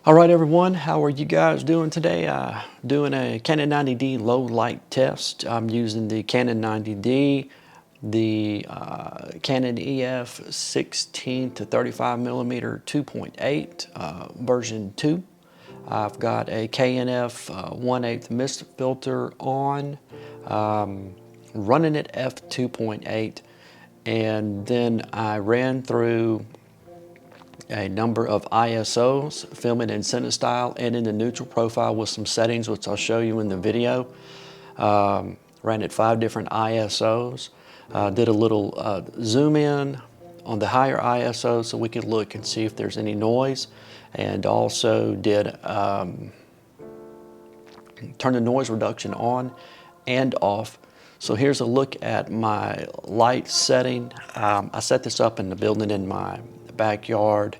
All right, everyone, how are you guys doing today? Doing a Canon 90D low light test. I'm using the Canon 90D, the Canon EF 16 to 35 millimeter 2.8 version 2. I've got a KNF 1/8 mist filter on, running at f2.8, and then I ran through a number of ISOs, filming in Cinestyle and in the neutral profile with some settings, which I'll show you in the video. Ran at 5 different ISOs. Did a little zoom in on the higher ISO so we could look and see if there's any noise, and also did turn the noise reduction on and off. So here's a look at my light setting. I set this up in the building in my backyard.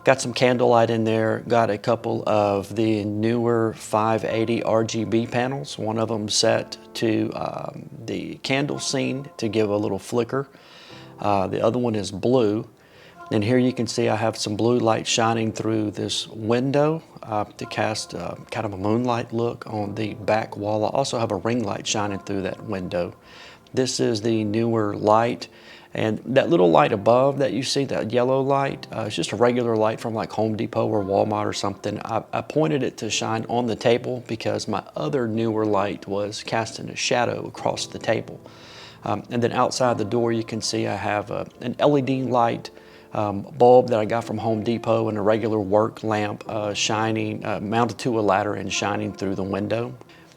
Got some candlelight in there. Got a couple of the Neewer 580 RGB panels. One of them set to the candle scene to give a little flicker. The other one is blue. And here you can see I have some blue light shining through this window to cast kind of a moonlight look on the back wall. I also have a ring light shining through that window. This is the Neewer light. And that little light above that you see, that yellow light, it's just a regular light from like Home Depot or Walmart or something. I pointed it to shine on the table because my other Neewer light was casting a shadow across the table. And then outside the door you can see I have an LED light bulb that I got from Home Depot and a regular work lamp shining, mounted to a ladder and shining through the window.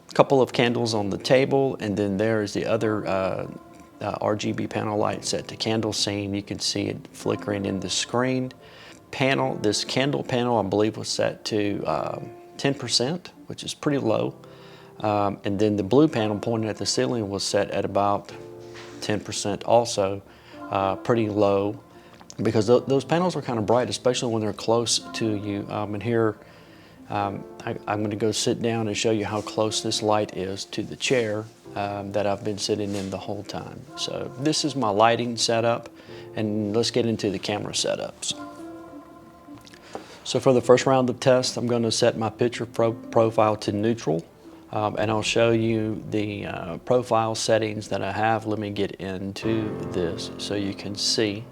A couple of candles on the table, and then there's the other RGB panel light set to candle scene. You can see it flickering in the screen. Panel, this candle panel I believe was set to 10%, which is pretty low. And then the blue panel pointing at the ceiling was set at about 10% also, pretty low, because those panels are kind of bright, especially when they're close to you. And here I'm going to go sit down and show you how close this light is to the chair that I've been sitting in the whole time. So this is my lighting setup, and let's get into the camera setups. So for the first round of tests, I'm going to set my picture profile to neutral, and I'll show you the profile settings that I have. Let me get into this so you can see.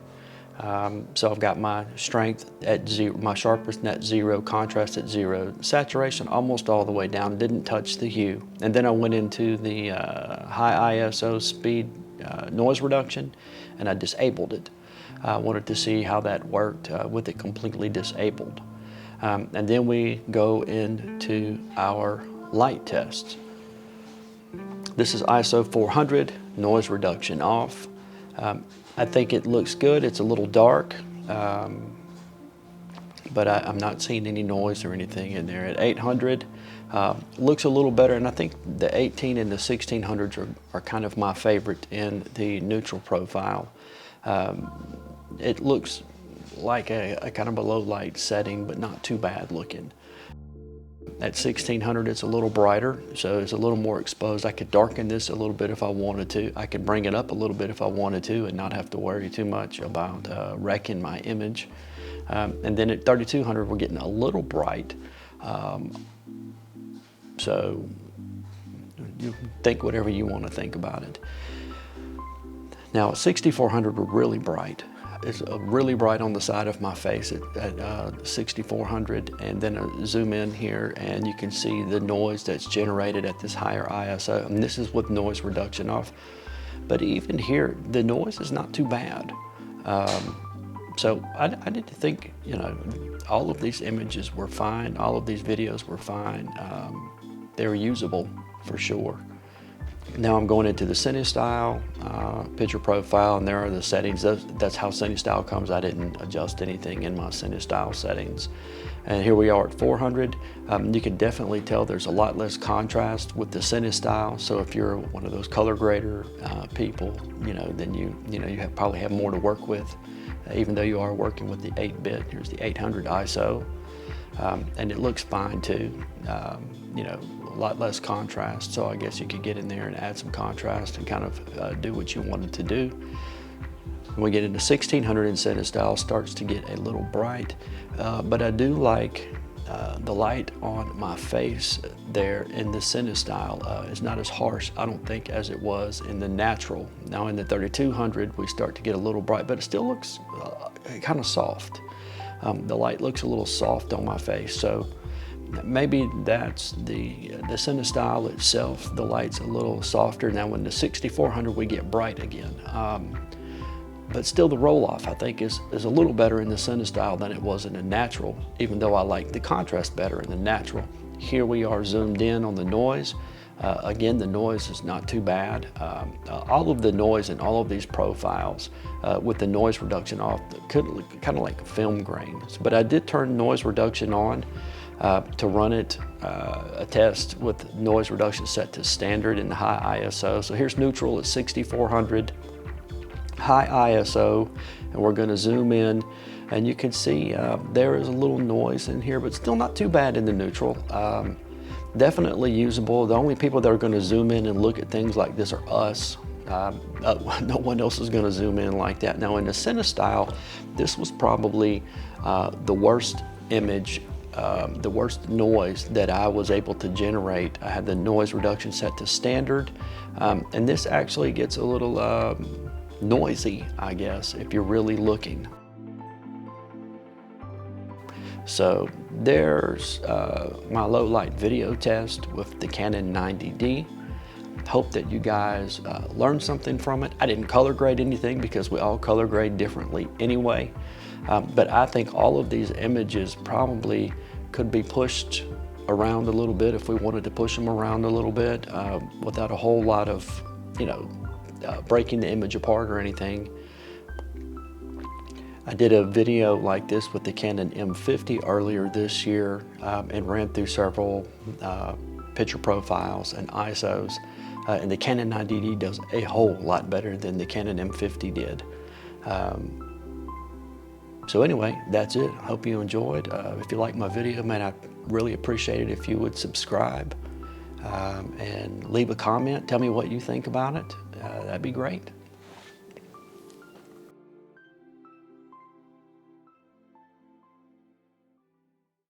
So I've got my strength at 0, my sharpness at 0, contrast at 0, saturation almost all the way down, didn't touch the hue. And then I went into the high ISO speed noise reduction, and I disabled it. I wanted to see how that worked with it completely disabled. And then we go into our light tests. This is ISO 400, noise reduction off. I think it looks good. It's a little dark, but I'm not seeing any noise or anything in there. At 800, looks a little better, and I think the 18 and the 1600s are kind of my favorite in the neutral profile. It looks like a kind of a low light setting, but not too bad looking. At 1600, it's a little brighter, so it's a little more exposed. I could darken this a little bit if I wanted to. I could bring it up a little bit if I wanted to and not have to worry too much about wrecking my image. And then at 3200, we're getting a little bright. So you think whatever you want to think about it. Now at 6400, we're really bright. It's really bright on the side of my face at 6400, and then I zoom in here and you can see the noise that's generated at this higher ISO, and this is with noise reduction off. But even here, the noise is not too bad. So I didn't think, you know, all of these images were fine, all of these videos were fine. They were usable for sure. Now I'm going into the Cinestyle picture profile, and there are the settings. That's how Cinestyle comes. I didn't adjust anything in my Cinestyle settings. And here we are at 400. You can definitely tell there's a lot less contrast with the Cinestyle. So if you're one of those color grader people, you know, then you probably have more to work with, even though you are working with the 8-bit. Here's the 800 ISO, and it looks fine too. You know, a lot less contrast, so I guess you could get in there and add some contrast and kind of do what you wanted to do. When we get into 1600 in Cinestyle, starts to get a little bright, but I do like the light on my face there in the Cinestyle is not as harsh, I don't think, as it was in the natural. Now in the 3200, we start to get a little bright, but it still looks kind of soft. The light looks a little soft on my face, so maybe that's the Cinestyle itself. The light's a little softer. Now in the 6400, we get bright again. But still the roll-off, I think, is a little better in the Cinestyle than it was in the natural, even though I like the contrast better in the natural. Here we are zoomed in on the noise. Again, the noise is not too bad. All of the noise in all of these profiles with the noise reduction off could look kind of like film grains. But I did turn noise reduction on to run it a test with noise reduction set to standard in the high ISO. So here's neutral at 6400. High ISO, and we're going to zoom in, and you can see there is a little noise in here, but still not too bad in the neutral. Definitely usable. The only people that are going to zoom in and look at things like this are us. No one else is going to zoom in like that. Now in the Cinestyle, this was probably the worst image, the worst noise that I was able to generate. I had the noise reduction set to standard, and this actually gets a little noisy, I guess, if you're really looking. So there's my low light video test with the Canon 90D. Hope that you guys learned something from it. I didn't color grade anything because we all color grade differently anyway. But I think all of these images probably could be pushed around a little bit if we wanted to push them around a little bit without a whole lot of, breaking the image apart or anything. I did a video like this with the Canon M50 earlier this year and ran through several picture profiles and ISOs. And the Canon 90D does a whole lot better than the Canon M50 did. So anyway, that's it. I hope you enjoyed. If you like my video, man, I'd really appreciate it if you would subscribe and leave a comment. Tell me what you think about it. That'd be great.